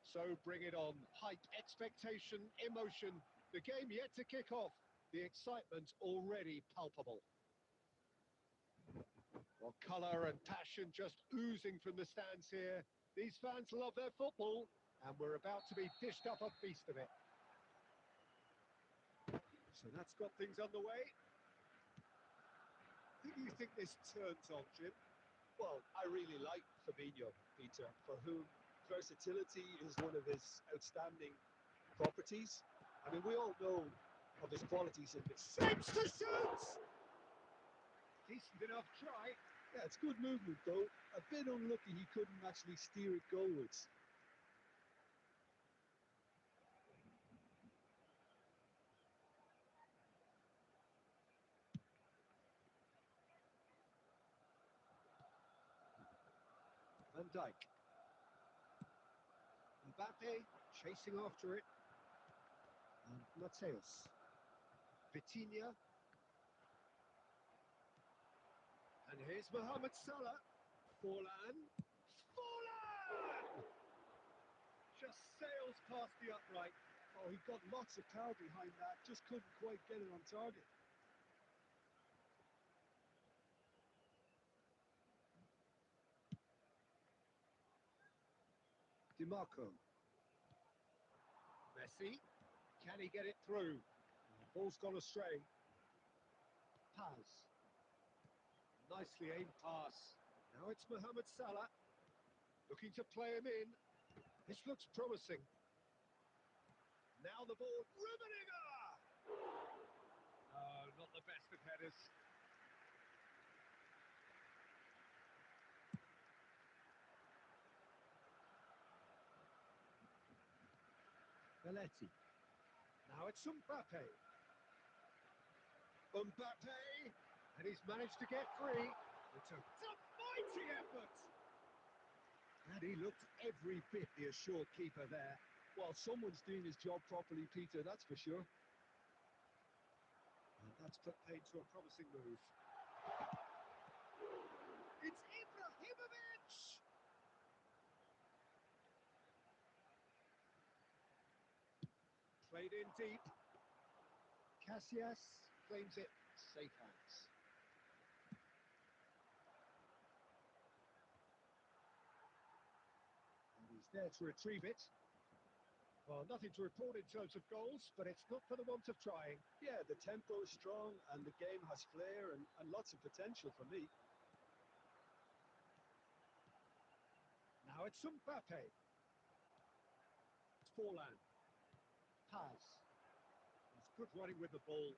So bring it on. Hype, expectation, emotion. The game yet to kick off. The excitement already palpable. Well, colour and passion just oozing from the stands here. These fans love their football, and we're about to be dished up a feast of it. So that's got things underway. Who do you think this turns on, Jim? Well, I really like Fabinho, Peter, for whom versatility is one of his outstanding properties. I mean, we all know of his qualities in this. Shapes to shoot! Decent enough try. Yeah, it's good movement, though. A bit unlucky he couldn't actually steer it goalwards. Van Dijk. Mbappe chasing after it. And Mateus. Vitinha. And here's Mohamed Salah. Forlan. Forlan! Just sails past the upright. Oh, he got lots of power behind that, just couldn't quite get it on target. DiMarco. Messi. Can he get it through? The ball's gone astray. Paz. Nicely aimed pass. Now it's Mohamed Salah. Looking to play him in. This looks promising. Now the ball. Rummenigge! Oh, not the best of headers. Belletti. Now it's Mbappe. Mbappe! And he's managed to get free. It's a mighty effort! And he looked every bit the assured keeper there. Well, someone's doing his job properly, Peter, that's for sure. And that's put paid to a promising move. It's Ibrahimovic! Played in deep. Casillas claims it. Safe hands. And he's there to retrieve it. Well, nothing to report in terms of goals, but it's not for the want of trying. Yeah, the tempo is strong and the game has flair and lots of potential for me. Now it's Mbappe. It's Forlan. Paz. He's good running with the ball.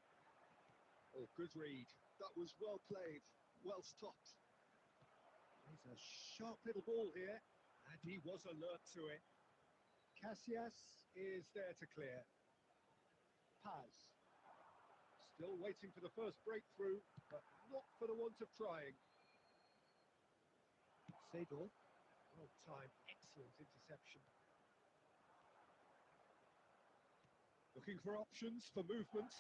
Oh, good read. That was well played, well stopped. He's a sharp little ball here, and he was alert to it. Casillas is there to clear. Paz. Still waiting for the first breakthrough, but not for the want of trying. Seydorf. Well timed, excellent interception. Looking for options for movement.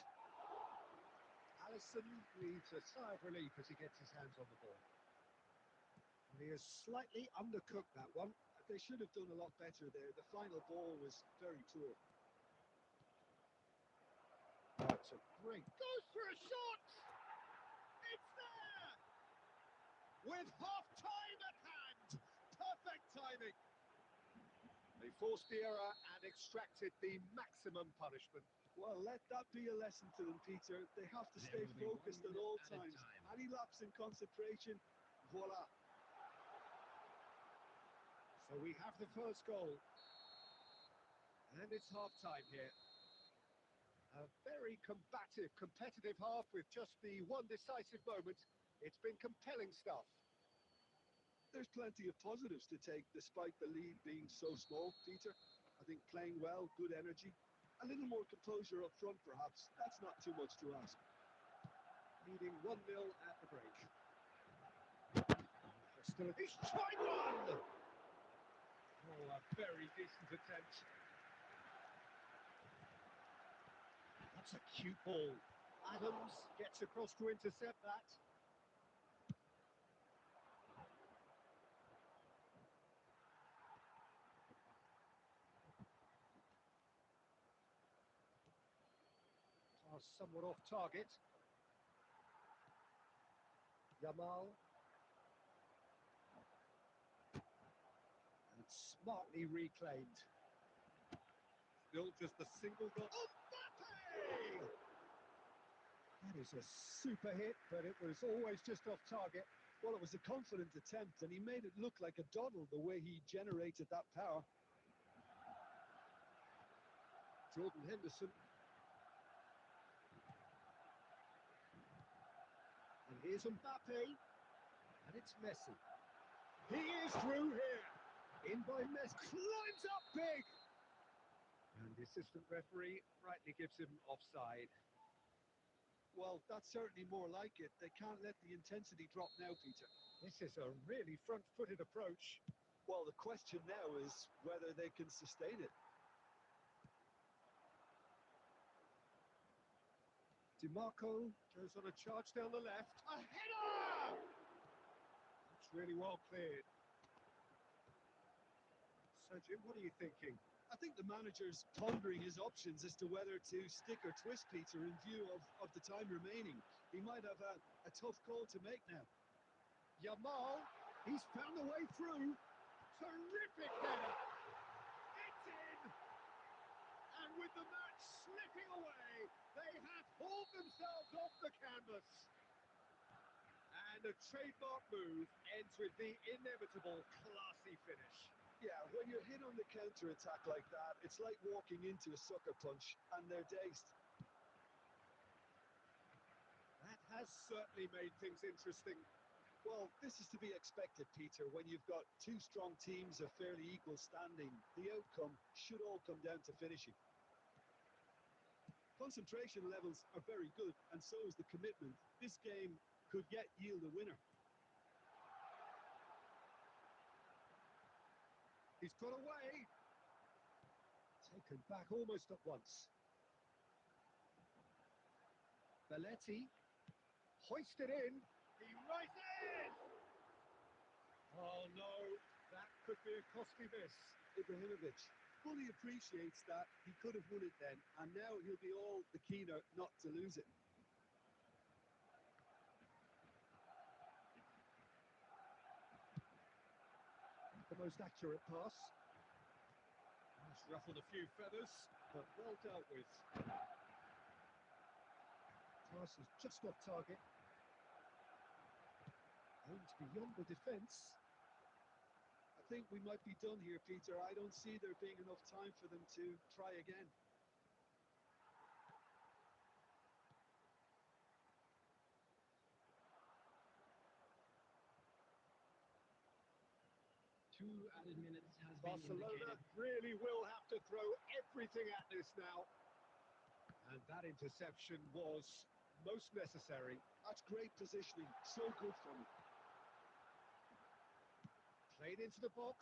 Alisson leaves a sigh of relief as he gets his hands on the ball. And he has slightly undercooked that one. They should have done a lot better there. The final ball was very poor. That's a great... Goes for a shot! It's there! With half-time at hand! Perfect timing! They forced the error and extracted the maximum punishment. Well, let that be a lesson to them, Peter. They have to stay focused at all times. Any lapse in concentration, voila. So we have the first goal. And it's half-time here. A very combative, competitive half with just the one decisive moment. It's been compelling stuff. There's plenty of positives to take despite the lead being so small, Peter. I think playing well, good energy. A little more composure up front, perhaps. That's not too much to ask. Leading 1-0 at the break. Still, he's tried one! Oh, a very decent attempt. That's a cute ball. Adams gets across to intercept that. was somewhat off target. Yamal. And smartly reclaimed. Still just a single goal. Mbappe! That is a super hit, but it was always just off target. Well, it was a confident attempt, and he made it look like a doddle the way he generated that power. Jordan Henderson. And here's Mbappe. And it's Messi. He is through here. In by Messi. Climbs up big. And the assistant referee rightly gives him offside. Well, that's certainly more like it. They can't let the intensity drop now, Peter. This is a really front-footed approach. Well, the question now is whether they can sustain it. DiMarco goes on a charge down the left. A header! It's really well cleared. Sergio, what are you thinking? I think the manager's pondering his options as to whether to stick or twist Peter in view of the time remaining. He might have a tough call to make now. Yamal, he's found a way through. Terrific header. It's in. And with the match slipping away, they have hauled themselves off the canvas. And a trademark move ends with the inevitable classy finish. Yeah, when you're hit on the counter-attack like that, it's like walking into a sucker punch, and they're dazed. That has certainly made things interesting. Well, this is to be expected, Peter, when you've got two strong teams of fairly equal standing. The outcome should all come down to finishing. Concentration levels are very good, and so is the commitment. This game could yet yield a winner. He's got away. Taken back almost at once. Belletti. Hoisted in. He right in! Oh no, that could be a costly miss. Ibrahimovic fully appreciates that he could have won it then, and now he'll be all the keener not to lose it. The most accurate pass. He's ruffled a few feathers, but well dealt with. Pass is just off target. Aimed beyond the defence. I think we might be done here, Peter. I don't see there being enough time for them to try again. Two added minutes has been Barcelona indicated. really will have to throw everything at this now. And that interception was most necessary. That's great positioning. So good from him. Played into the box.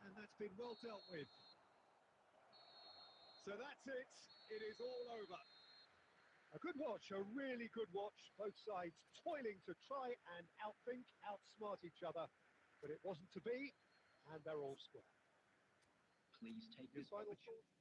And that's been well dealt with. So that's it. It is all over. A good watch, a really good watch. Both sides toiling to try and outthink, outsmart each other. But it wasn't to be, and they're all square. Please take Your this final opportunity. thought?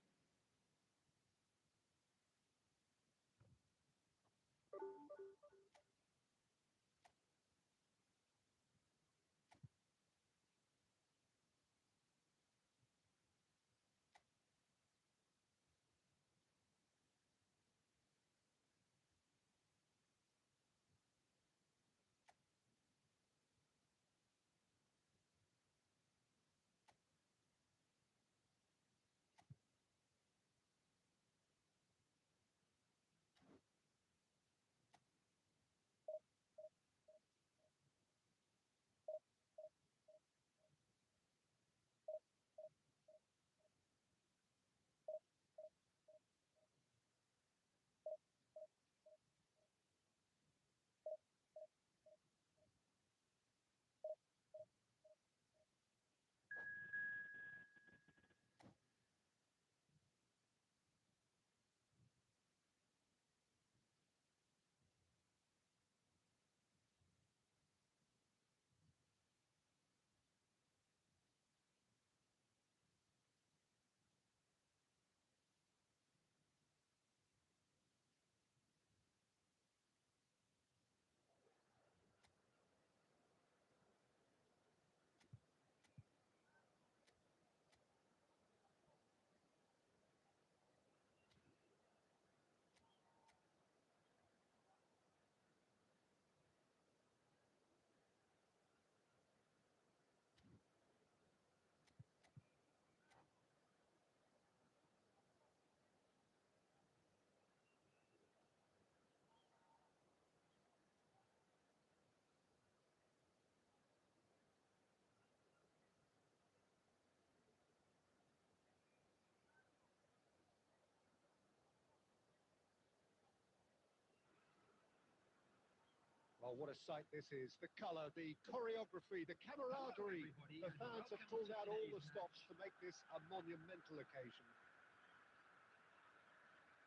Oh, what a sight this is. The colour, the choreography, the camaraderie. The fans have pulled out all the stops to make this a monumental occasion.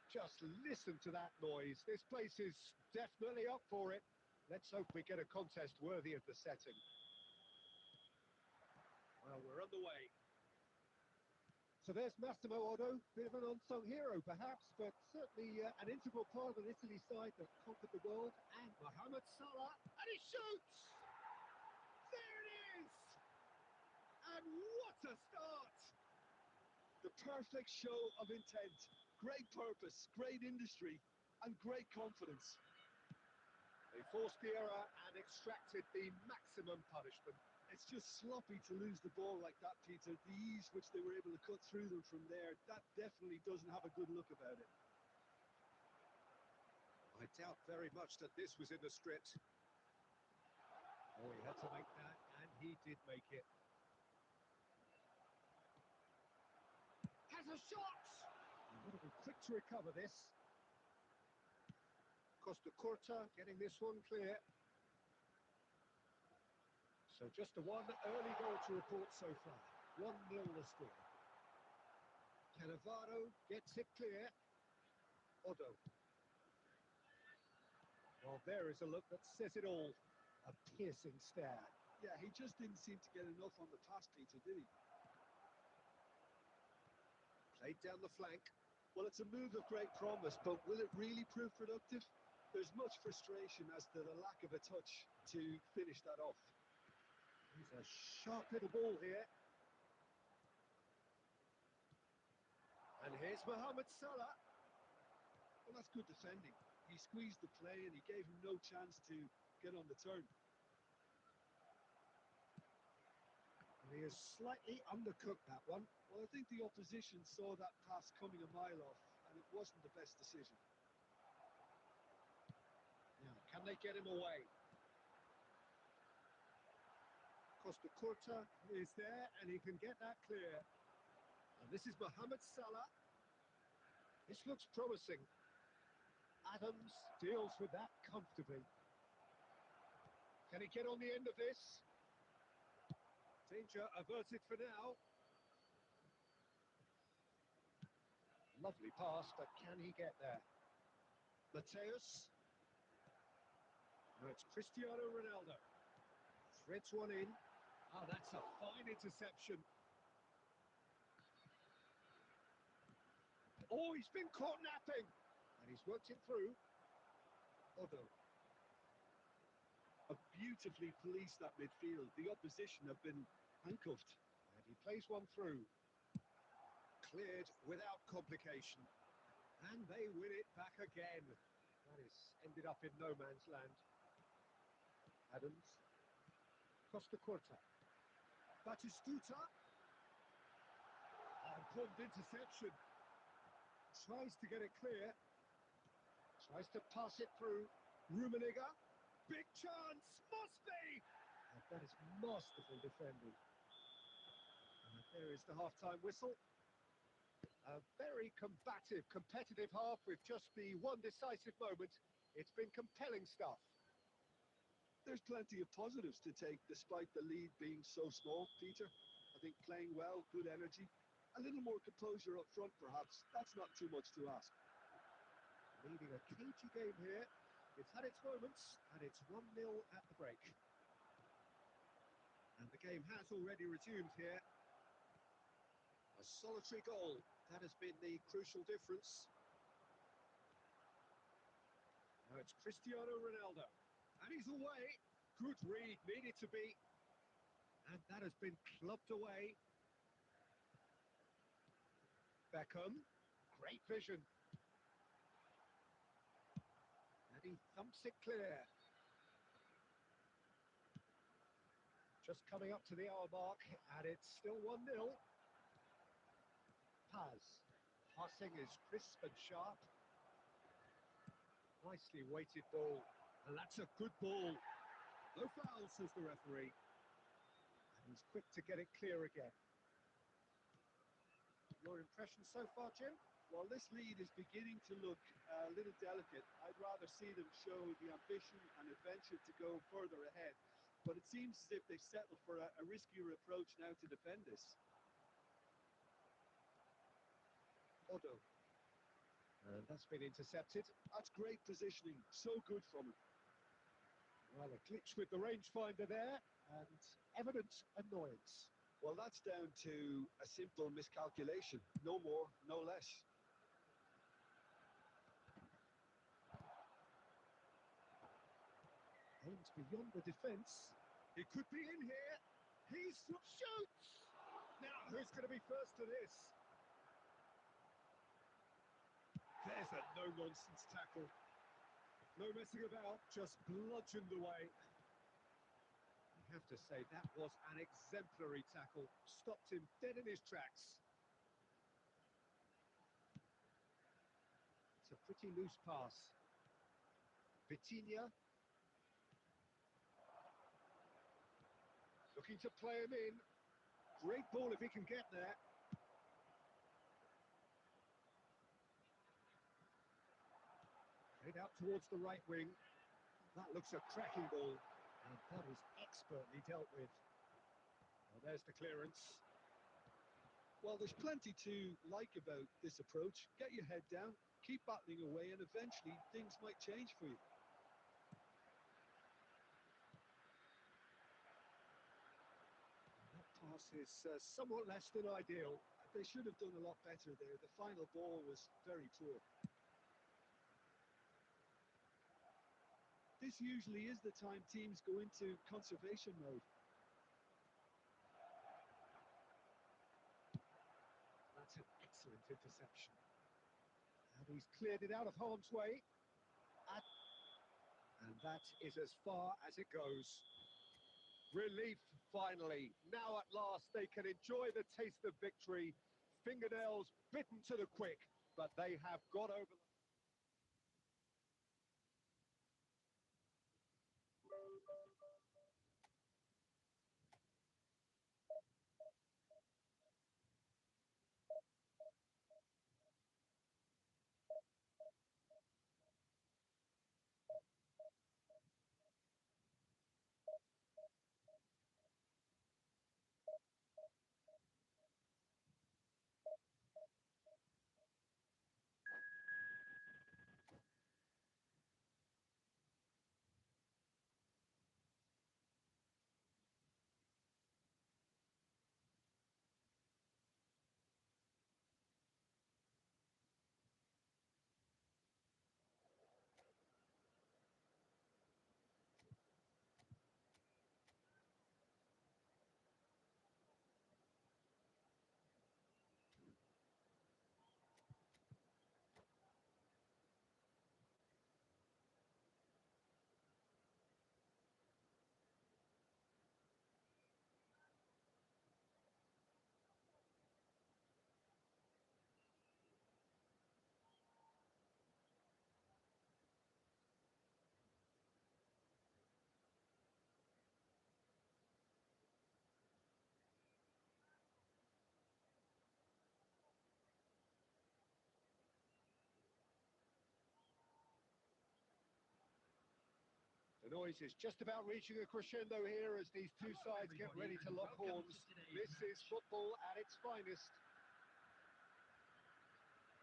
Just listen to that noise. This place is definitely up for it. Let's hope we get a contest worthy of the setting. Well, we're underway. So there's Massimo Otto, bit of an unsung hero perhaps, but certainly an integral part of an Italy side that conquered the world. And Mohamed Salah, and he shoots! There it is! And what a start! The perfect show of intent. Great purpose, great industry, and great confidence. They forced the error and extracted the maximum punishment. It's just sloppy to lose the ball like that, Peter. The ease which they were able to cut through them from there, that definitely doesn't have a good look about it. I doubt very much that this was in the script. Oh, he had to make that, and he did make it. Has a shot! He's got to be quick to recover this. Costa Curta getting this one clear. So just the one early goal to report so far. 1-0 the score. Cannavaro gets it clear. Otto. Well, there is a look that says it all. A piercing stare. Yeah, he just didn't seem to get enough on the pass, Peter, did he? Played down the flank. Well, it's a move of great promise, but will it really prove productive? There's much frustration as to the lack of a touch to finish that off. He's a sharp little ball here. And here's Mohamed Salah. Well, that's good defending. He squeezed the play and he gave him no chance to get on the turn. And he has slightly undercooked that one. Well, I think the opposition saw that pass coming a mile off, and it wasn't the best decision. Now, can they get him away? Costa Curta is there, and he can get that clear. And this is Mohamed Salah. This looks promising. Adams deals with that comfortably. Can he get on the end of this? Danger averted for now. Lovely pass, but can he get there? Mateus. No, it's Cristiano Ronaldo. Threads one in. Oh, that's a fine interception. Oh, he's been caught napping. And he's worked it through. Otto. Beautifully policed that midfield. The opposition have been handcuffed. And he plays one through. Cleared without complication. And they win it back again. That is ended up in no man's land. Adams. Costa Curta. Batistuta. Important interception. Tries to get it clear. Tries to pass it through. Rummenigge. Big chance. Must be. And that is masterful defending. And there is the half-time whistle. A very combative, competitive half with just the one decisive moment. It's been compelling stuff. There's plenty of positives to take despite the lead being so small, Peter. I think playing well, good energy. A little more composure up front, perhaps. That's not too much to ask. Leading a cagey game here. It's had its moments, and it's 1-0 at the break. And the game has already resumed here. A solitary goal. That has been the crucial difference. Now it's Cristiano Ronaldo. And he's away. Good read, needed to be. And that has been clubbed away. Beckham. Great vision. And he thumps it clear. Just coming up to the hour mark, and it's still 1-0. Paz. Passing is crisp and sharp. Nicely weighted ball. And that's a good ball. No foul, says the referee. And he's quick to get it clear again. Your impression so far, Jim? Well, this lead is beginning to look a little delicate. I'd rather see them show the ambition and adventure to go further ahead. But it seems as if they've settled for a riskier approach now to defend this. Odo. And that's been intercepted. That's great positioning. So good from him. Well, a glitch with the rangefinder there, and evident annoyance. Well, that's down to a simple miscalculation. No more, no less. Aims beyond the defence. He could be in here. He's shoots. Now, who's going to be first to this? There's a no-nonsense tackle. No messing about, just bludgeoned away. You have to say that was an exemplary tackle. Stopped him dead in his tracks. It's a pretty loose pass. Vitinha. Looking to play him in. Great ball if he can get there. Played out towards the right wing. That looks a cracking ball. And that is expertly dealt with. Well, there's the clearance. Well, there's plenty to like about this approach. Get your head down, keep battling away, and eventually things might change for you. That pass is somewhat less than ideal. They should have done a lot better there. The final ball was very poor. This usually is the time teams go into conservation mode. That's an excellent interception. And he's cleared it out of harm's way. And that is as far as it goes. Relief, finally. Now at last they can enjoy the taste of victory. Fingernails bitten to the quick, but they have got over the... The noise is just about reaching a crescendo here as these two sides get ready to lock horns. This is football at its finest.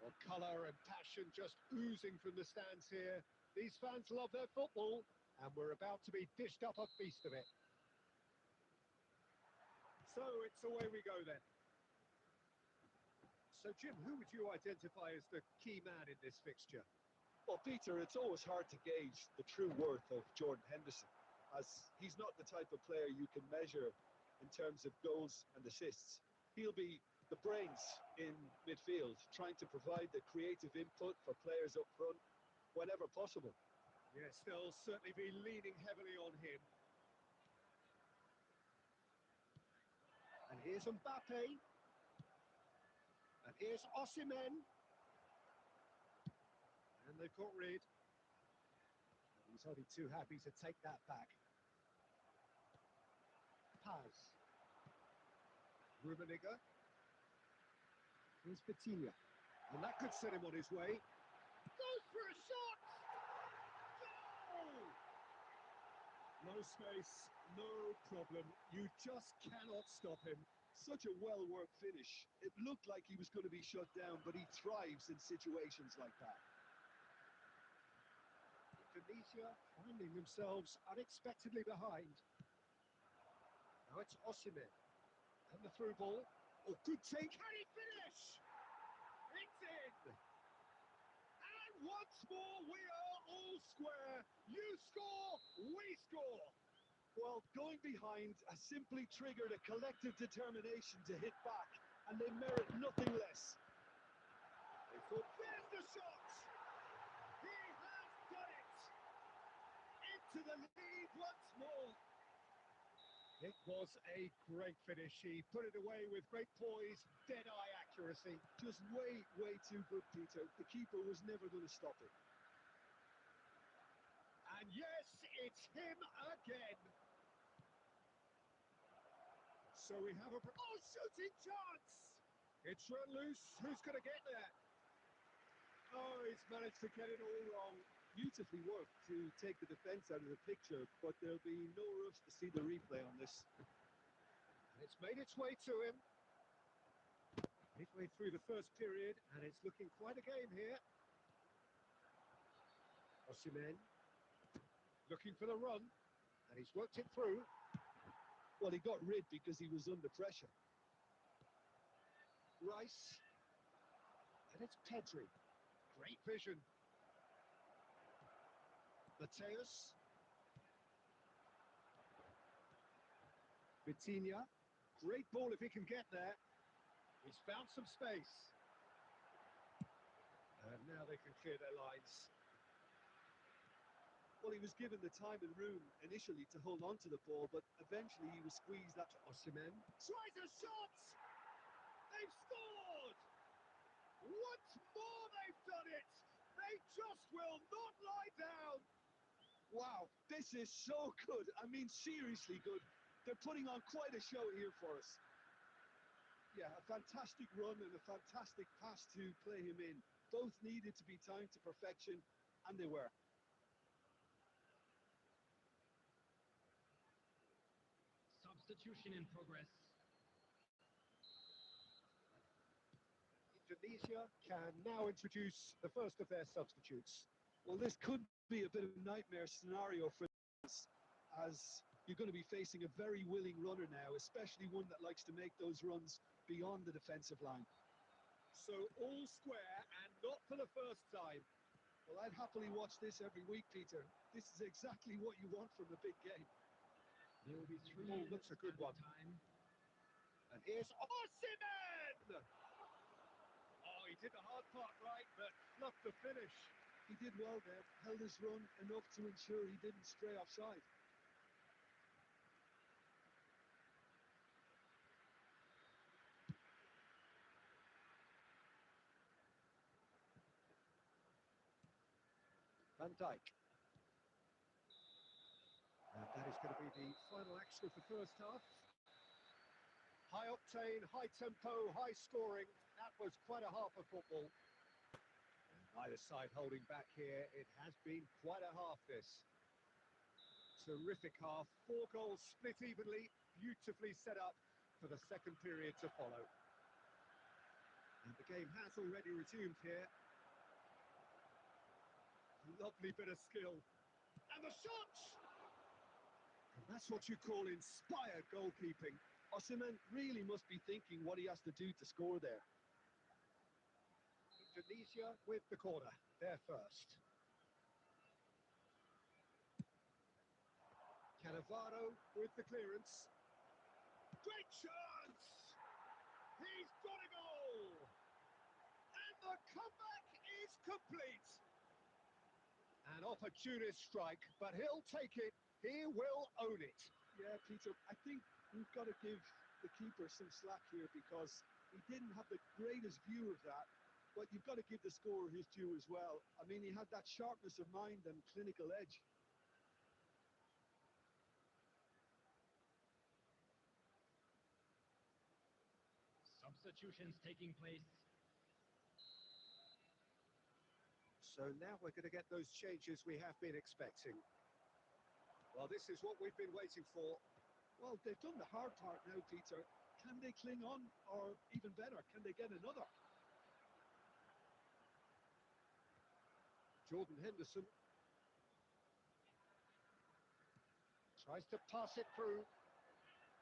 Well, colour and passion just oozing from the stands here. These fans love their football, and we're about to be dished up a feast of it. So it's away we go then. So Jim, who would you identify as the key man in this fixture? Well, Peter, it's always hard to gauge the true worth of Jordan Henderson, as he's not the type of player you can measure in terms of goals and assists. He'll be the brains in midfield, trying to provide the creative input for players up front whenever possible. Yes, they'll certainly be leaning heavily on him. And here's Mbappe. And here's Osimhen. And they've got rid. He's only too happy to take that back. Paz. Rummenigge. Here's Vitinha. And that could set him on his way. Goes for a shot! Goal! No space, no problem. You just cannot stop him. Such a well-worked finish. It looked like he was going to be shut down, but he thrives in situations like that. Indonesia finding themselves unexpectedly behind. Now it's Osimhen. And the through ball. Oh, good take. Can he finish? It's in. And once more, we are all square. You score, we score. Well, going behind has simply triggered a collective determination to hit back, and they merit nothing less. They thought, there's the shot. He has done it. Into the lead once more. It was a great finish. He put it away with great poise, dead-eye accuracy. Just way too good, Peter. The keeper was never going to stop it. And yes, it's him again. So we have a... Oh, shooting chance! It's run loose. Who's going to get there? Oh, he's managed to get it all wrong. Beautifully worked to take the defence out of the picture, but there'll be no rush to see the replay on this. And it's made its way to him. Midway through the first period, and it's looking quite a game here. Osimhen looking for the run, and he's worked it through. Well, he got rid because he was under pressure. Rice, and it's Pedri. Great vision. Mateus. Vitinha. Great ball if he can get there. He's found some space. And now they can clear their lines. Well, he was given the time and room initially to hold on to the ball, but eventually he was squeezed out. Osimhen tries a shot! They've scored! Once more they've done it! They just will not lie down! Wow, this is so good. I mean, seriously good. They're putting on quite a show here for us. Yeah, a fantastic run and a fantastic pass to play him in. Both needed to be timed to perfection, and they were. Substitution in progress. Indonesia can now introduce the first of their substitutes. Well, this could be a bit of a nightmare scenario for us, as you're going to be facing a very willing runner now, especially one that likes to make those runs beyond the defensive line. So all square and not for the first time. Well, I'd happily watch this every week, Peter. This is exactly what you want from a big game. There will be 3 Oh, looks a good one. time. And here's Osimhen! Oh, he did the hard part right, but fluffed the finish. He did well there, held his run enough to ensure he didn't stray offside. Van Dijk. And that is going to be the final action of the first half. High octane, high tempo, high scoring. That was quite a half of football. And neither side holding back here. It has been quite a half, this. Terrific half. 4 goals split evenly. Beautifully set up for the second period to follow. And the game has already resumed here. Lovely bit of skill. And the shot! And that's what you call inspired goalkeeping. Osimhen really must be thinking what he has to do to score there. Indonesia with the corner. They're first. Cannavaro with the clearance. Great chance! He's got a goal! And the comeback is complete! An opportunist strike, but he'll take it. He will own it. Yeah, Peter, I think we've got to give the keeper some slack here because he didn't have the greatest view of that, but you've got to give the scorer his due as well. I mean, he had that sharpness of mind and clinical edge. Substitutions taking place. So now we're going to get those changes we have been expecting. Well, this is what we've been waiting for. Well, they've done the hard part now, Peter. Can they cling on, or even better, can they get another? Jordan Henderson tries to pass it through.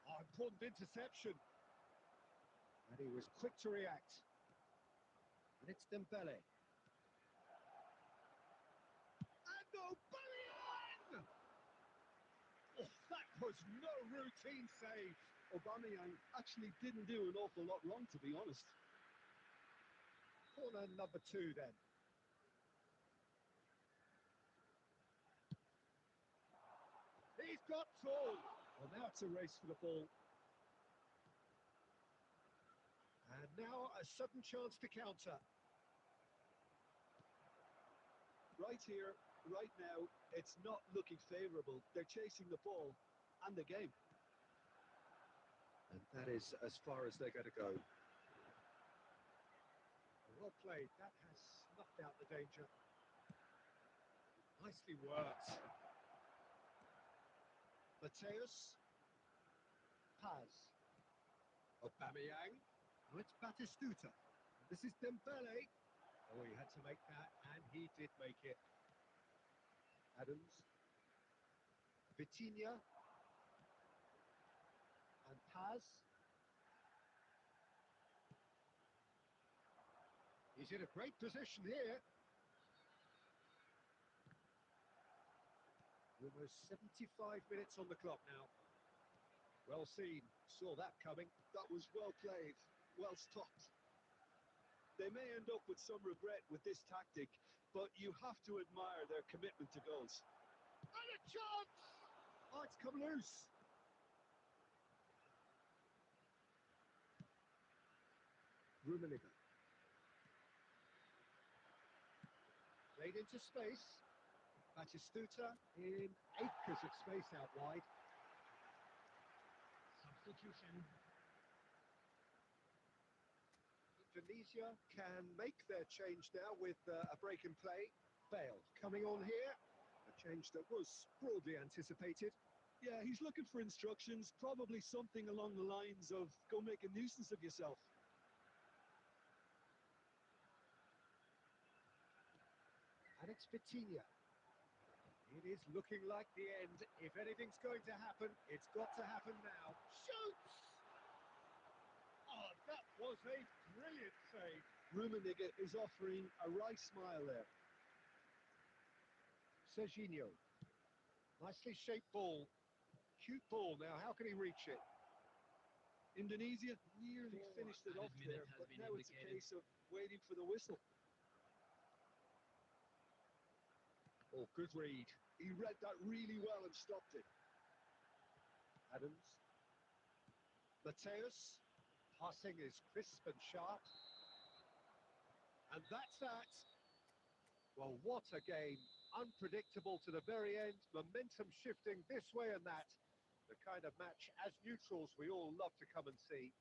Oh, important interception. And he was quick to react. And it's Dembele. And Aubameyang! Oh, that was no routine save. Aubameyang actually didn't do an awful lot wrong, to be honest. Corner number 2 then. He's got tall. Well, now it's a race for the ball. And now a sudden chance to counter. Right here, right now, it's not looking favourable. They're chasing the ball and the game. And that is as far as they're going to go. Well played. That has snuffed out the danger. Nicely worked. Mateus. Paz. Aubameyang. Oh, it's Batistuta. This is Dembele. Oh, he had to make that, and he did make it. Adams. Vitinha. And Paz. He's in a great position here. Almost 75 minutes on the clock now. Well seen. Saw that coming. That was well played, well stopped. They may end up with some regret with this tactic, but you have to admire their commitment to goals. And a chance! Oh, it's come loose. Rummenigge. Played into space. Batistuta in acres of space out wide. Substitution. Indonesia can make their change now with a break in play. Bale coming on here. A change that was broadly anticipated. Yeah, he's looking for instructions, probably something along the lines of, go make a nuisance of yourself. And it's Vitinha. It is looking like the end. If anything's going to happen, it's got to happen now. Shoots! Oh, that was a brilliant save. Rummenigge is offering a wry smile there. Serginho. Nicely shaped ball. Cute ball now. How can he reach it? Indonesia nearly finished it off there, but now it's a case of waiting for the whistle. Oh, good read. He read that really well and stopped it. Adams. Mateus. Passing is crisp and sharp. And that's that. Well, what a game. Unpredictable to the very end. Momentum shifting this way and that. The kind of match, as neutrals, we all love to come and see.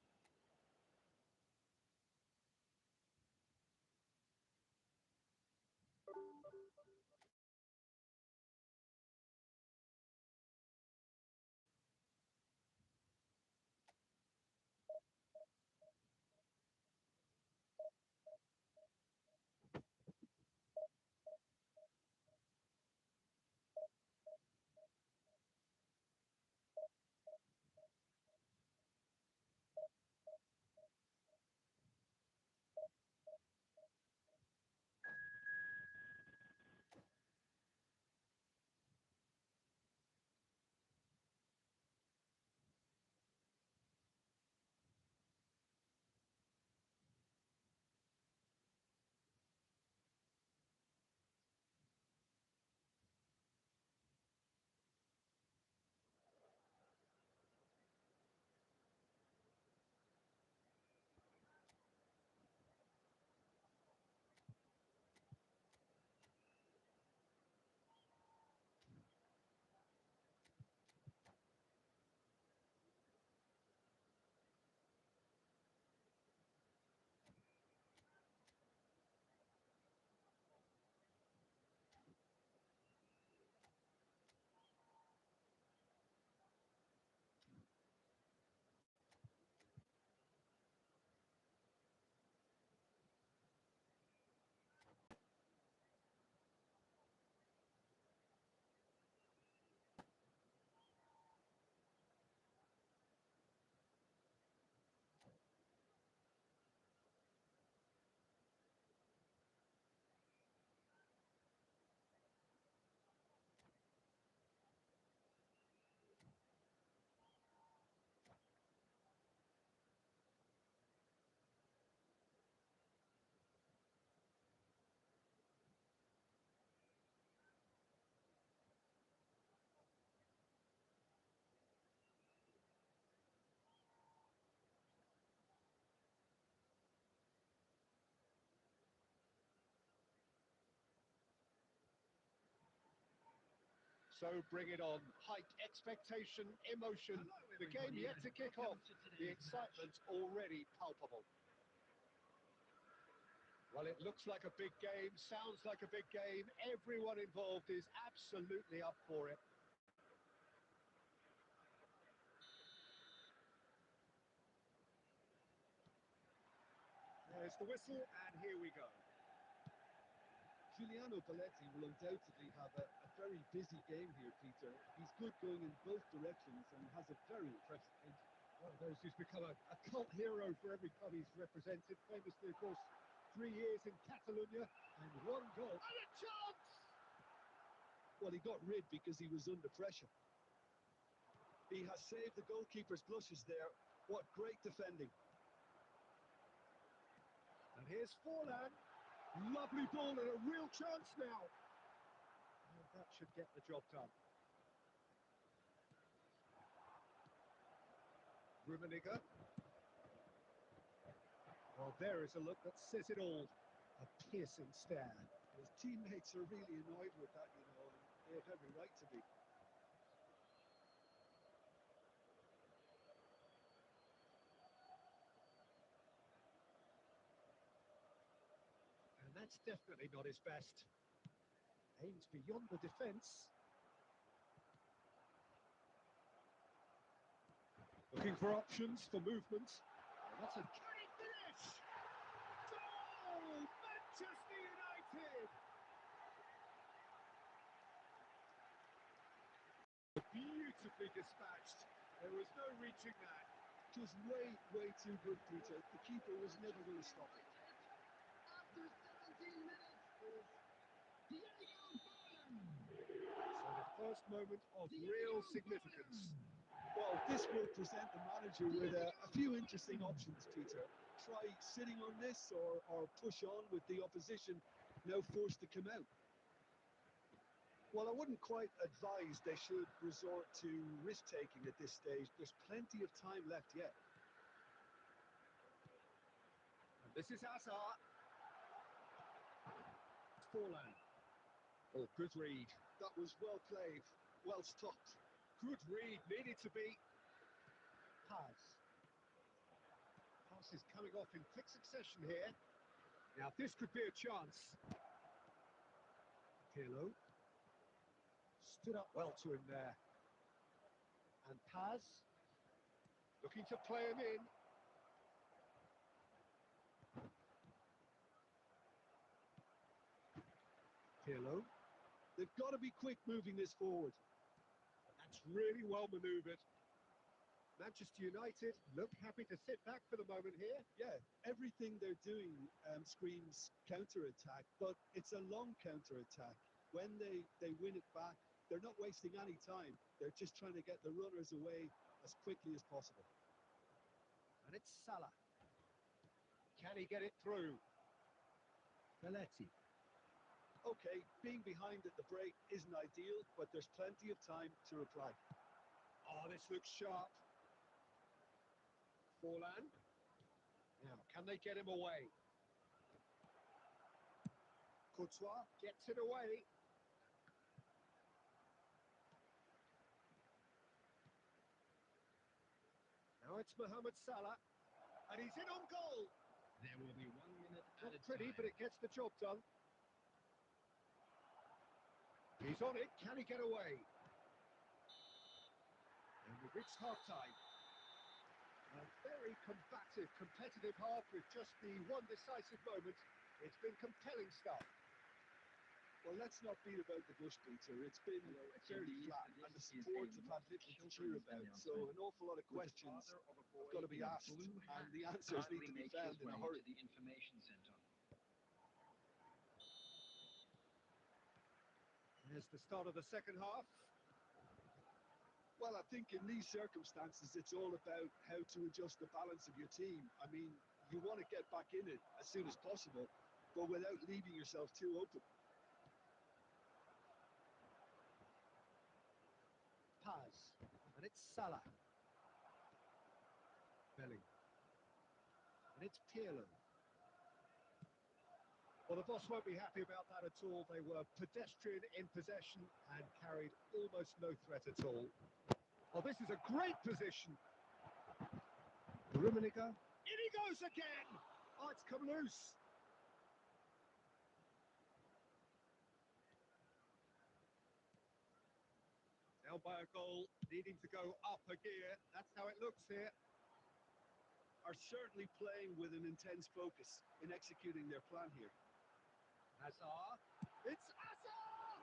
So bring it on. Height, expectation, emotion. The game yet to kick off. The excitement's already palpable. Well, it looks like a big game, sounds like a big game. Everyone involved is absolutely up for it. There's the whistle, and here we go. Giuliano Belletti will undoubtedly have a very busy game here, Peter. He's good going in both directions and has a very impressive pace. One of those who's become a cult hero for every club he's represented. Famously, of course, 3 years in Catalonia and 1 goal. And a chance! Well, he got rid because he was under pressure. He has saved the goalkeeper's blushes there. What great defending. And here's Forlan. Lovely ball and a real chance now. And that should get the job done. Rummenigge. Well, there is a look that says it all. A piercing stare. His teammates are really annoyed with that, you know, and they have every right to be. And that's definitely not his best. Aims beyond the defence. Looking for options for movement. And that's a great finish! Goal! Manchester United! Beautifully dispatched. There was no reaching that. Just way, way too good, Peter. The keeper was never going to stop it. After 17 minutes is Diego Forlan. So the first moment of real significance. Well, this will present the manager with a few interesting options, Peter. Try sitting on this or push on with the opposition now forced to come out. Well, I wouldn't quite advise they should resort to risk-taking at this stage. There's plenty of time left yet. And this is Hazard. Forlan. Oh, good read. That was well played, well stopped. Good read, needed to be. Pass. Pass is coming off in quick succession here. Now this could be a chance. Pirlo. Stood up well to him there. And Paz. Looking to play him in. Pirlo. They've got to be quick moving this forward. That's really well manoeuvred. Manchester United look happy to sit back for the moment here. Yeah, everything they're doing screams counter-attack, but it's a long counter-attack. When they win it back, they're not wasting any time. They're just trying to get the runners away as quickly as possible. And it's Salah. Can he get it through? Belletti. Okay, being behind at the break isn't ideal, but there's plenty of time to reply. Oh, this looks sharp. Forlan. Now, can they get him away? Courtois gets it away. Now it's Mohamed Salah. And he's in on goal. There will be 1 minute Not added pretty, time. but it gets the job done. He's on it. Can he get away? And we've reached half-time. A very combative, competitive half with just the one decisive moment. It's been compelling stuff. Well, let's not beat about the bush, Peter. It's been fairly flat, and the support have had little to cheer about. So an awful lot of questions have got to be asked, and the answers need to be found in a hurry. The information center. Here's the start of the second half. Well, I think in these circumstances, it's all about how to adjust the balance of your team. I mean, you want to get back in it as soon as possible, but without leaving yourself too open. Paz. And it's Salah. Belling. And it's Pirlo. Well, the boss won't be happy about that at all. They were pedestrian in possession and carried almost no threat at all. Oh, this is a great position. Rummenigge. In he goes again. Oh, it's come loose. Down by a goal, needing to go up a gear. That's how it looks here. Are certainly playing with an intense focus in executing their plan here. Hazard. It's Hazard!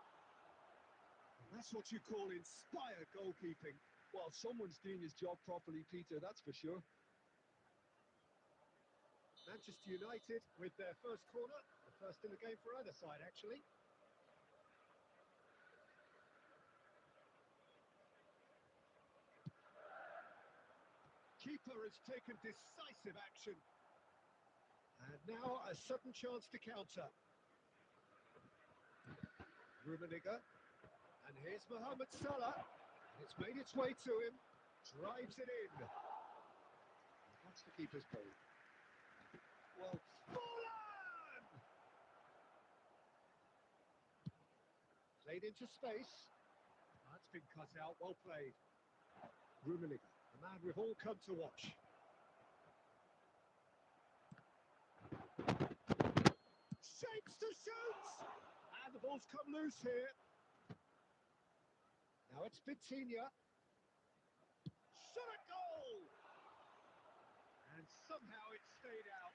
And that's what you call inspired goalkeeping. Well, someone's doing his job properly, Peter, that's for sure. Manchester United with their first corner. The first in the game for either side, actually. Keeper has taken decisive action. And now a sudden chance to counter. Rummenigge. And here's Mohamed Salah. And it's made its way to him. Drives it in. That's the keeper's goal. Well, Fallen! Played into space. That's been cut out. Well played. Rummenigge, the man we've all come to watch. Shapes to shoot! And the ball's come loose here. Now it's Vitinha. Shot a goal! And somehow it stayed out.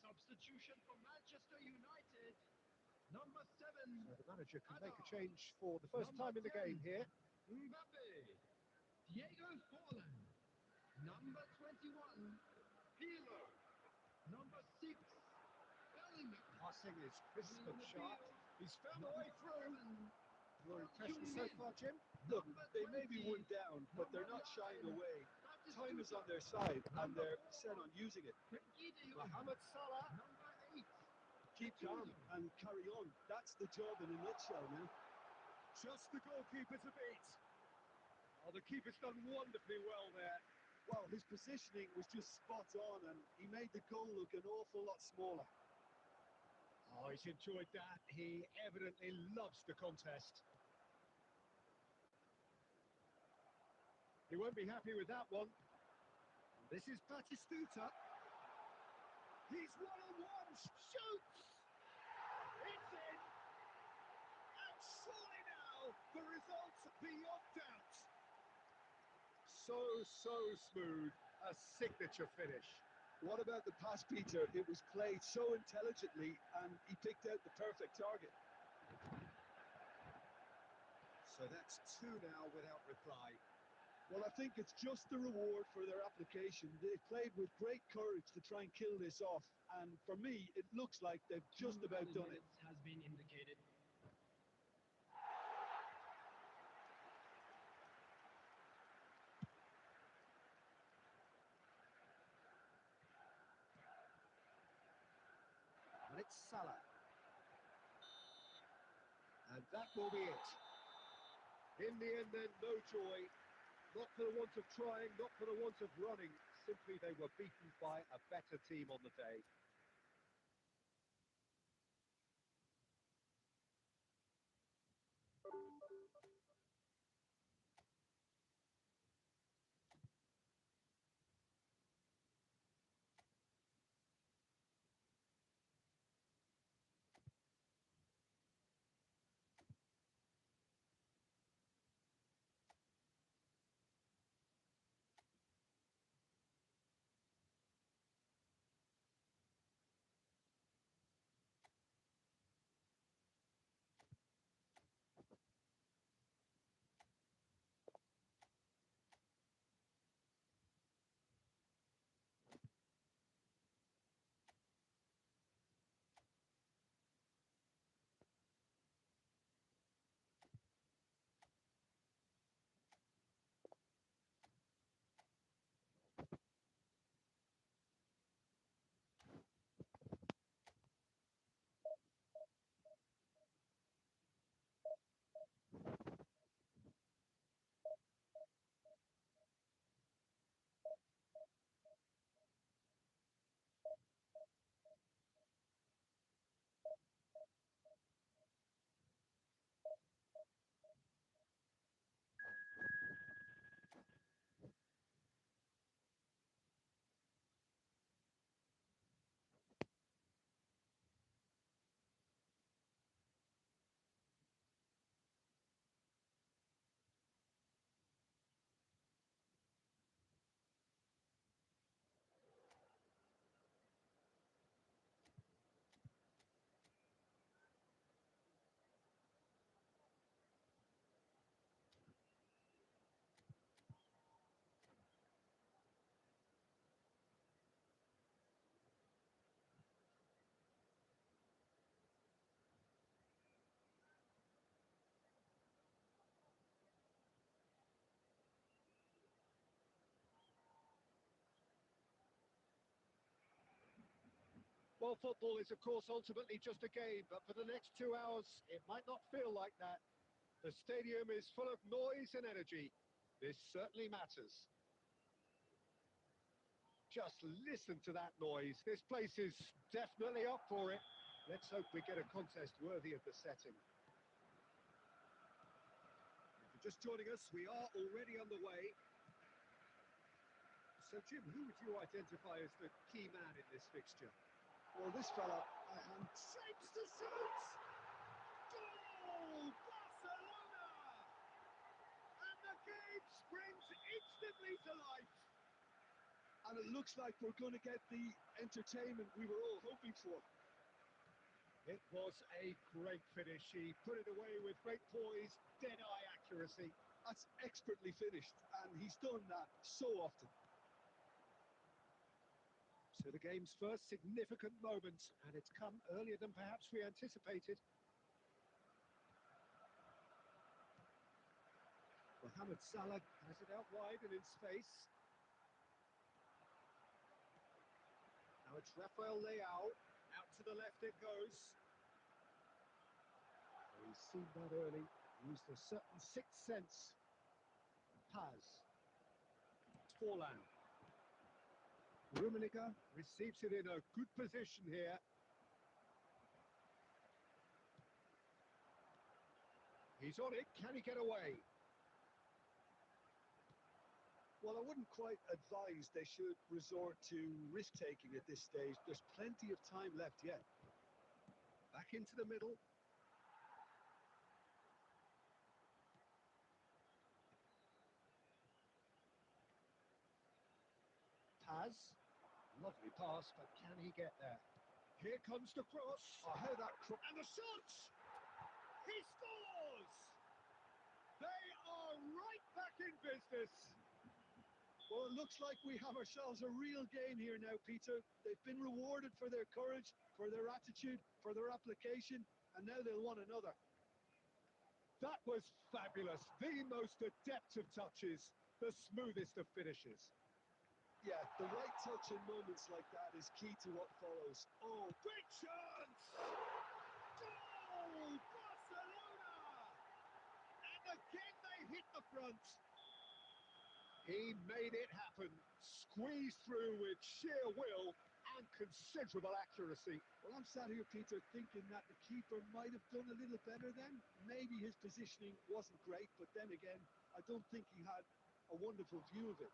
Substitution for Manchester United. Number 7. So the manager can make a change for the first time in the game here. Mbappe. Diego Forlan. Number 21. Pirlo. Number 6. Bellingham. Passing is crisp and Middle sharp. field. He's found a way through. Your impression so Heung-min. far, Jim? Look, Number they may be 20. one down, but they're not shying Number away. 9. Time is on their side, and they're set on using it. Frenkie de Jong. Mohamed Salah. Number 8. Keep calm and carry on. That's the job in a nutshell now. Just the goalkeeper to beat. Oh, the keeper's done wonderfully well there. Well, his positioning was just spot on, and he made the goal look an awful lot smaller. Oh, he's enjoyed that. He evidently loves the contest. He won't be happy with that one. This is Batistuta. He's one-on-one. Shoots! It's in! And surely now, the result's beyond doubt. So smooth. A signature finish. What about the pass, Peter? It was played so intelligently, and he picked out the perfect target. So that's 2 now without reply. Well, I think it's just the reward for their application. They played with great courage to try and kill this off, and for me, it looks like they've just about done it. Has been indicated. And it's Salah. And that will be it. In the end then, no joy. Not for the want of trying, not for the want of running. Simply they were beaten by a better team on the day. Well, football is, of course, ultimately just a game, but for the next 2 hours, it might not feel like that. The stadium is full of noise and energy. This certainly matters. Just listen to that noise. This place is definitely up for it. Let's hope we get a contest worthy of the setting. If you're just joining us, we are already on the way. So, Jim, who would you identify as the key man in this fixture? Well, this fella, and Shapes to suit! Goal! Barcelona! And the game springs instantly to life. it looks like we're going to get the entertainment we were all hoping for. It was a great finish. He put it away with great poise, dead-eye accuracy. That's expertly finished, and he's done that so often. So the game's first significant moment, and it's come earlier than perhaps we anticipated. Mohamed Salah has it out wide and in space. Now it's Rafael Leao. Out to the left it goes. Oh, he's seen that early. Used a certain sixth sense. Paz. Forlan. Rummenigge receives it in a good position here. He's on it. Can he get away? Well, I wouldn't quite advise they should resort to risk-taking at this stage. There's plenty of time left yet. Back into the middle. Paz. Lovely pass, but can he get there? Here comes the cross. Oh, how that And the shot! He scores! They are right back in business. Well, it looks like we have ourselves a real game here now, Peter. They've been rewarded for their courage, for their attitude, for their application, and now they'll want another. That was fabulous. The most adept of touches, the smoothest of finishes. Yeah, the right touch in moments like that is key to what follows. Oh, big chance! Goal! Barcelona! And again they hit the front. He made it happen. Squeezed through with sheer will and considerable accuracy. Well, I'm sat here, Peter, thinking that the keeper might have done a little better then. Maybe his positioning wasn't great, but then again, I don't think he had a wonderful view of it.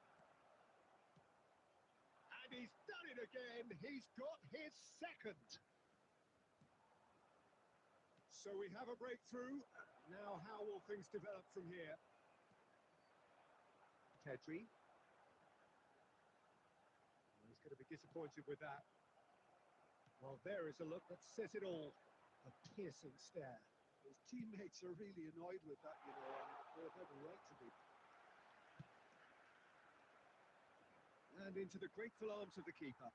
And he's done it again. He's got his second. So we have a breakthrough. Now how will things develop from here? Pedri. He's going to be disappointed with that. Well, there is a look that says it all. A piercing stare. His teammates are really annoyed with that, you know, and they have every right to be. And into the grateful arms of the keeper.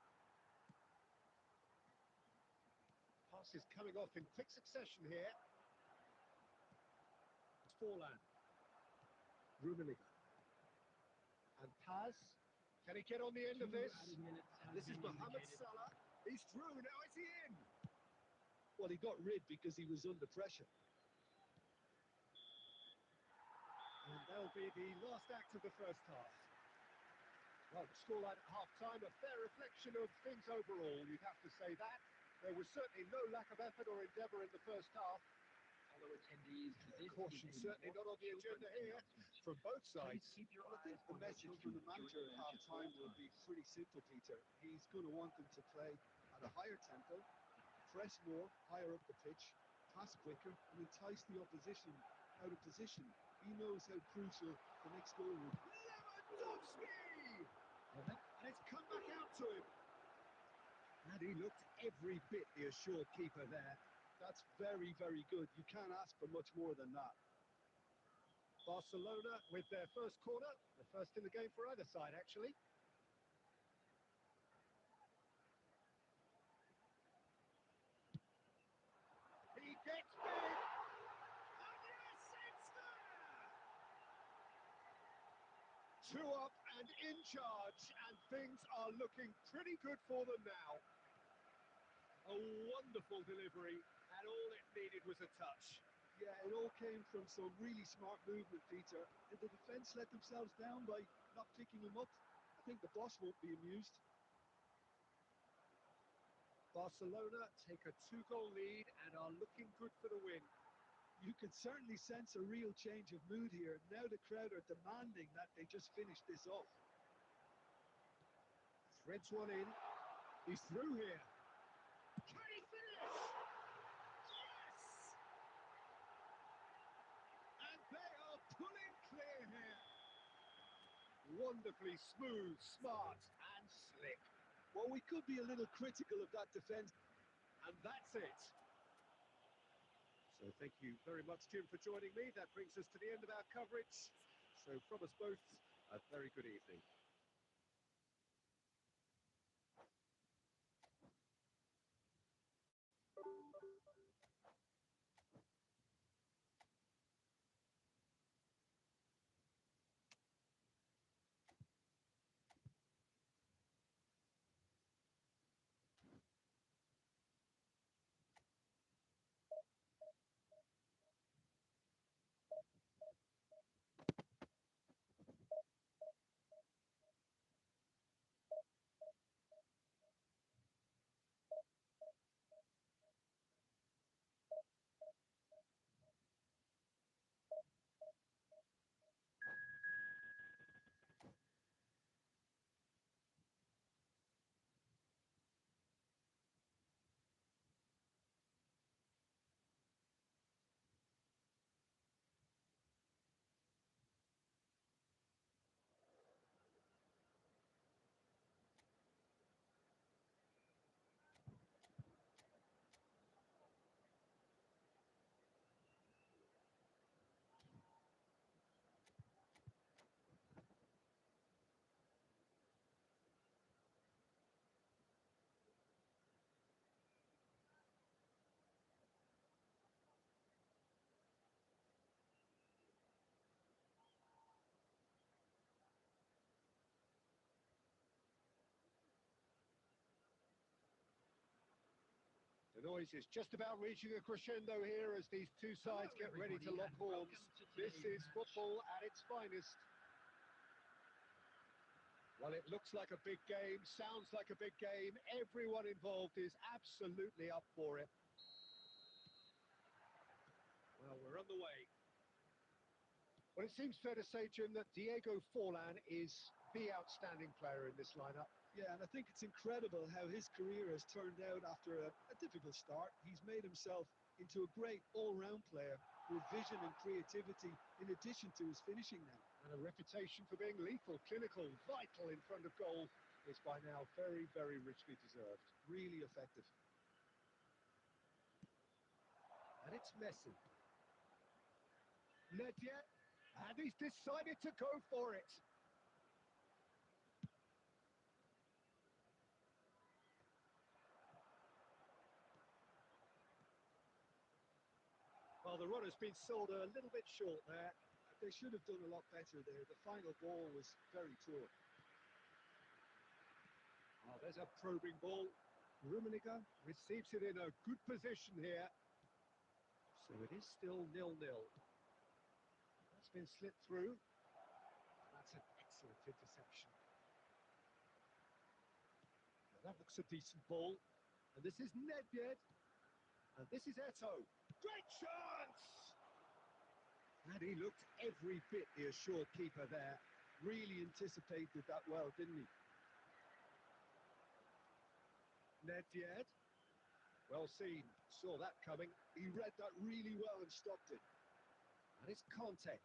Pass is coming off in quick succession here. Forlan. Rummenigge. And Paz. Can he get on the end of this? This is Mohamed Salah. He's through. Now is he in? Well, he got rid because he was under pressure. And that'll be the last act of the first half. Well, the scoreline at half-time, a fair reflection of things overall, you'd have to say that. There was certainly no lack of effort or endeavour in the first half. Fellow attendees, this Caution is a certainly not on the agenda here announcement. from both Please sides. keep your Well, I think eyes the on your message children from the manager during at match at half-time all will be times. pretty simple, Peter. He's going to want them to play at a higher tempo, press more, higher up the pitch, pass quicker, and entice the opposition out of position. He knows how crucial the next goal will be. Lewandowski! And it's come back out to him. And he looked every bit the assured keeper there. That's very, very good. You can't ask for much more than that. Barcelona with their first corner, the first in the game for either side, actually. He gets big! And yes, it's there! 2 up and in charge, and things are looking pretty good for them now. Wonderful delivery, and all it needed was a touch. Yeah, it all came from some really smart movement, Peter. Did the defence let themselves down by not picking him up? I think the boss won't be amused. Barcelona take a 2-goal lead and are looking good for the win. You can certainly sense a real change of mood here. Now the crowd are demanding that they just finish this off. Threads one in. He's through here. Can he finish? Yes! And they are pulling clear here. Wonderfully smooth, smart and slick. Well, we could be a little critical of that defence. And that's it. So thank you very much, Jim, for joining me. That brings us to the end of our coverage. So from us both, a very good evening. The noise is just about reaching a crescendo here as these two sides get ready to lock horns. This is football at its finest. Well, it looks like a big game, sounds like a big game. Everyone involved is absolutely up for it. Well, we're on the way. Well, it seems fair to say, Jim, that Diego Forlan is the outstanding player in this lineup. Yeah, and I think it's incredible how his career has turned out after a difficult start. He's made himself into a great all-round player with vision and creativity in addition to his finishing now. And a reputation for being lethal, clinical, vital in front of goal is by now very, very richly deserved. Really effective. And it's Messi. Nedved, and he's decided to go for it. Well, the run has been sold a little bit short there. They should have done a lot better there. The final ball was very poor. Oh, there's a probing ball. Rummenigge receives it in a good position here. So it is still 0-0. That's been slipped through. That's an excellent interception. Now that looks a decent ball. And this is Nedved. And this is Eto'o. Great chance! And he looked every bit the assured keeper there. Really anticipated that well, didn't he? Nedved. Well seen. Saw that coming. He read that really well and stopped it. And it's Conte.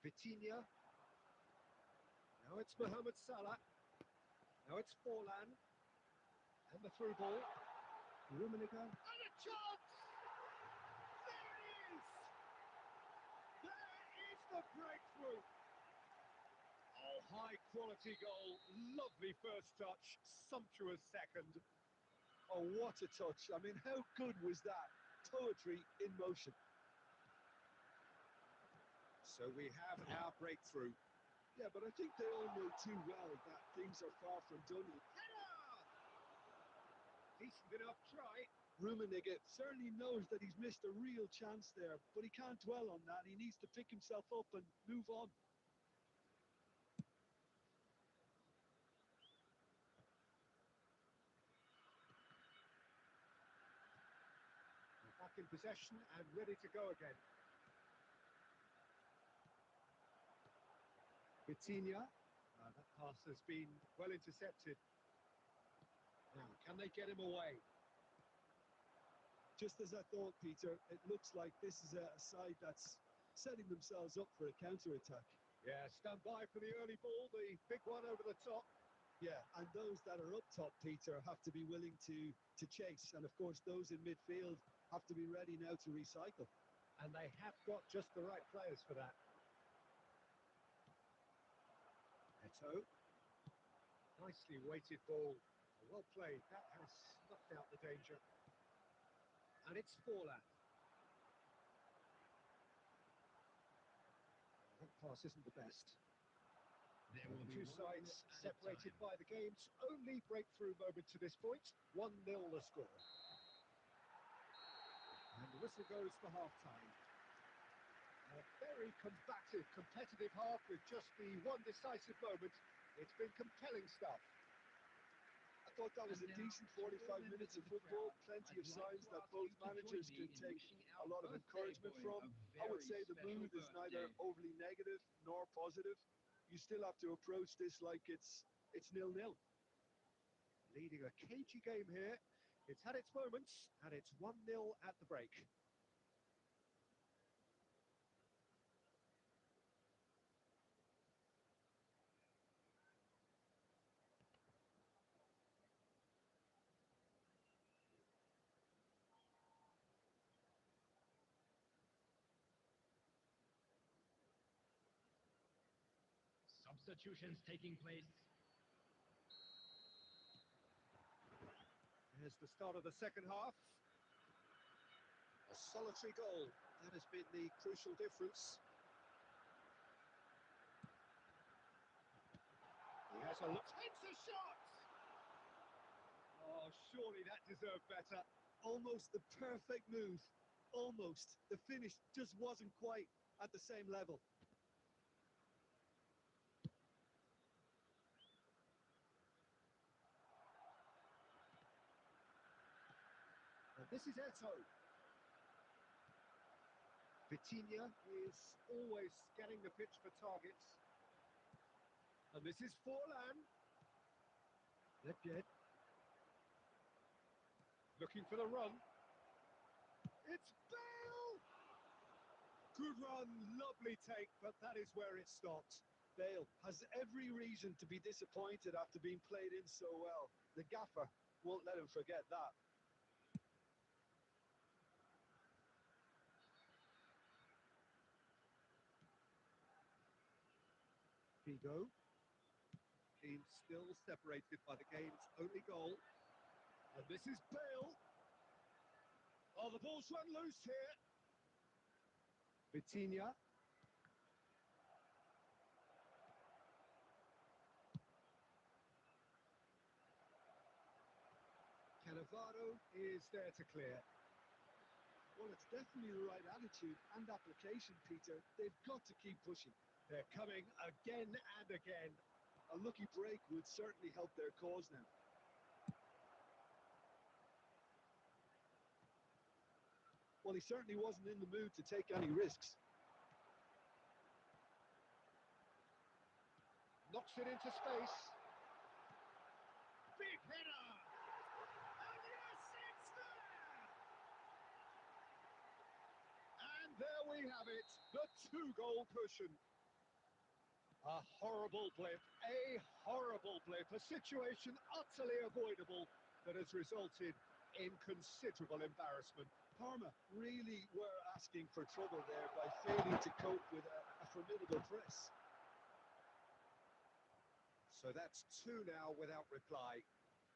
Vitinha. Now it's Mohamed Salah. Now it's Forlan. And the through ball. Rummenigge. And a chance! There it is! There is the breakthrough! Oh, high quality goal. Lovely first touch. Sumptuous second. Oh, what a touch. I mean, how good was that? Poetry in motion. So we have our breakthrough. Yeah, but I think they all know too well that things are far from done. Decent enough try. Rummenigge certainly knows that he's missed a real chance there, but he can't dwell on that. He needs to pick himself up and move on. They're back in possession and ready to go again. Vitinha. That pass has been well intercepted. Now, can they get him away? Just as I thought, Peter, it looks like this is a side that's setting themselves up for a counter-attack. Yeah, stand by for the early ball, the big one over the top. Yeah, and those that are up top, Peter, have to be willing to chase. And, of course, those in midfield have to be ready now to recycle. And they have got just the right players for that. Eto. Nicely weighted ball. Well played. That has snuffed out the danger. And it's Forlan. That pass isn't the best. There will be Two sides separated by the game's only breakthrough moment to this point. 1-0 the score. And the whistle goes for half-time. A very combative, competitive half with just the one decisive moment. It's been compelling stuff. I thought that was a decent 45 minutes of football. Plenty of signs that both managers can take a lot of encouragement from. I would say the mood is neither overly negative nor positive. You still have to approach this like it's 0-0. Leading a cagey game here. It's had its moments, and it's 1-0 at the break. Substitutions taking place. Here's the start of the second half. A solitary goal. That has been the crucial difference. He has a look. Takes a shot! Oh, surely that deserved better. Almost the perfect move. Almost. The finish just wasn't quite at the same level. And this is Eto. Vitinha is always scanning the pitch for targets. And this is Forlan. Lepjed. Looking for the run. It's Bale! Good run, lovely take, but that is where it stopped. Bale has every reason to be disappointed after being played in so well. The gaffer won't let him forget that. Figo. Team still separated by the game's only goal. And this is Bale. Oh, the ball's run loose here. Vitinha. Cannavaro is there to clear. Well, it's definitely the right attitude and application, Peter. They've got to keep pushing. They're coming again and again. A lucky break would certainly help their cause now. Well, he certainly wasn't in the mood to take any risks. Knocks it into space. Big header! And yes, it's there! And there we have it, the two-goal cushion. A horrible blip, a situation utterly avoidable that has resulted in considerable embarrassment. Parma really were asking for trouble there by failing to cope with a formidable press. So that's two now without reply.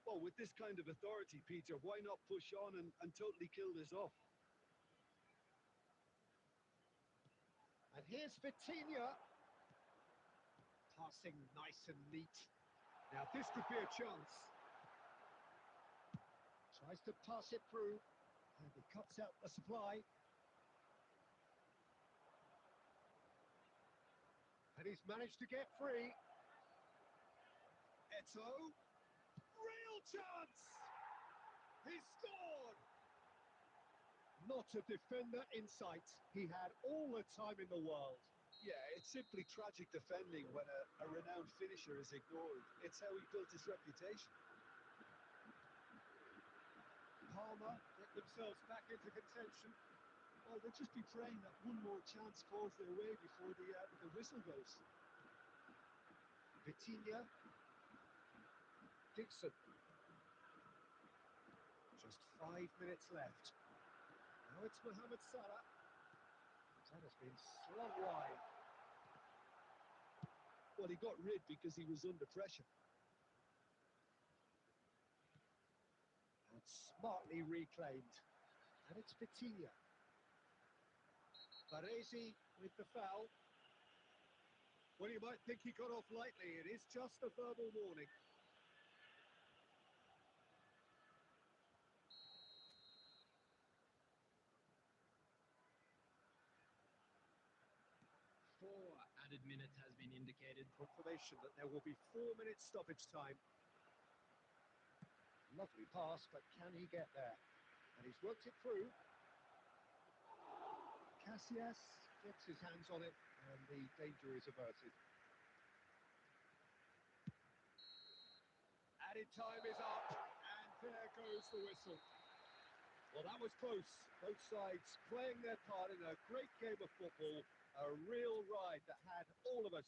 Well, with this kind of authority, Peter, why not push on and totally kill this off? And here's Vitinha. Passing nice and neat. Now this could be a chance. Tries to pass it through, and he cuts out the supply. And he's managed to get free. Eto. Real chance! He scored! Not a defender in sight. He had all the time in the world. Yeah, it's simply tragic defending when a renowned finisher is ignored. It's how he built his reputation. Palmer get themselves back into contention. Well, they'll just be praying that one more chance falls their way before the whistle goes. Vitinha. Dixon. Just 5 minutes left. Now it's Mohamed Salah. That has been slung wide. Well, he got rid because he was under pressure. And smartly reclaimed. And it's Vitinha. Baresi with the foul. Well, you might think he got off lightly. It is just a verbal warning. Four added minutes has been indicated. Confirmation that there will be 4 minutes stoppage time. Lovely pass, but can he get there? And he's worked it through. Casillas gets his hands on it, and the danger is averted. Added time is up, and there goes the whistle. Well, that was close. Both sides playing their part in a great game of football. A real ride that had all of us